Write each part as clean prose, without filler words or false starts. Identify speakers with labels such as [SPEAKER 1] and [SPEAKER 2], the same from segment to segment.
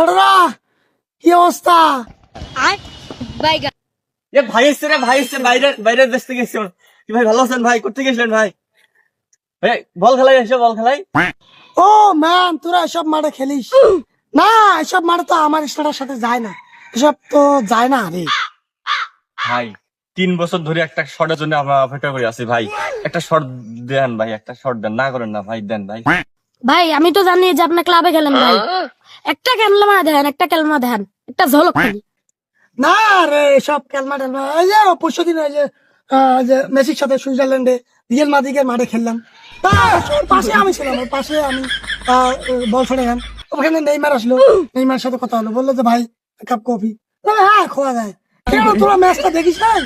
[SPEAKER 1] ছোটরা কি অবস্থা?
[SPEAKER 2] ভাই এসছে রে, ভাই এসছে, বাইরের দেশ থেকে এসছে। কি ভাই ভালো আছেন ভাই? করতে গেছিলেন ভাই? বল খেলাই এসো, বল খেলাই।
[SPEAKER 1] ও ম্যান, তোরা এসব মাঠে খেলিস না? এসব মাঠে তো আমার স্টারের সাথে যায় না, এসব তো যায় না রে।
[SPEAKER 2] ভাই 3 বছর ধরে একটা শর্টের জন্য আমরা অপেক্ষা করে আছি ভাই। একটা শর্ট দেন ভাই, একটা শর্ট দেন, না করেন না ভাই, দেন ভাই।
[SPEAKER 3] ভাই আমি তো জানি যে আপনার ক্লাবে খেলেন ভাই, একটা খেলমা দেন, একটা খেলমা দেন, একটা ঝলক খেলি।
[SPEAKER 1] না রে, এসব খেলমা টেলমা, এই যে পরশুদিন ওই যে মেসির সাথে সুইজারল্যান্ডে রিয়েল মাদ্রিদের মাঠে খেললাম। ওর পাশে আমি ছিলাম, ওর পাশে আমি বল ছড়ে গান। ওখানে নেইমার আসলো, নেইমার সাথে কথা হলো, বললো যে ভাই এক কাপ কফি। হ্যাঁ খোয়া যায়। কেন তোরা ম্যাচটা দেখিস নাই?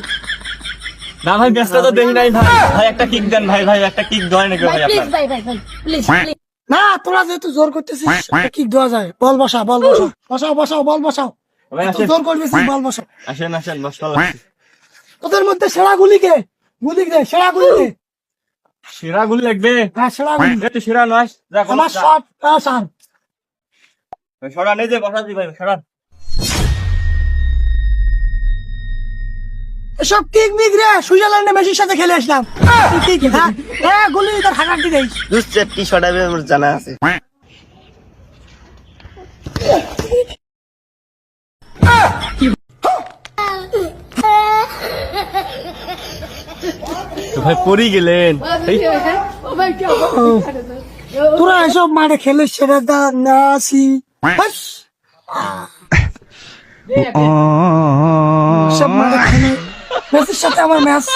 [SPEAKER 2] না ভাই, ব্যস্ত তো দেখি নাই ভাই। ভাই একটা কিক দেন ভাই, ভাই একটা কিক দেয় নাকি ভাই
[SPEAKER 3] প্লিজ
[SPEAKER 2] আপনার?
[SPEAKER 3] ভাই ভাই ভাই প্লিজ প্লিজ।
[SPEAKER 1] না, তোরা যেহেতু জোর করতেছিস, কি দেওয়া যায়? বল বসা, বল বসাও, বসাও বসাও, বল বসাও।
[SPEAKER 2] ভাই
[SPEAKER 1] তুই
[SPEAKER 2] আসেন,
[SPEAKER 1] জোর করতেছিস, বল বসাও।
[SPEAKER 2] আসেন আসেন, বসতে
[SPEAKER 1] তোদের মধ্যে সেরা গুলিকে গুলি দে, সেরা গুলি দে।
[SPEAKER 2] সেরা গুলি লাগবে।
[SPEAKER 1] হ্যাঁ, সেরা গুলি।
[SPEAKER 2] একটু সেরা নয়, যা
[SPEAKER 1] আমার শট সার।
[SPEAKER 2] সরা নেই যে বসাচ্ছি ভাই, সরা।
[SPEAKER 1] এসব কিক মিক রে, সুইজারল্যান্ডে মেসির সাথে খেলে আসলাম। কিক, হ্যাঁ হ্যাঁ, গুলি তোর হাঁটার দিকে।
[SPEAKER 4] দুশ্চেপটি শটাবে আমার জানা আছে।
[SPEAKER 2] তো ভাই পড়ি গেলেন।
[SPEAKER 1] তোরা এসব মাঠে খেলে সেটা দা না আসি। সব মাঠে খেলে মেসির সাথে আমার ম্যাচ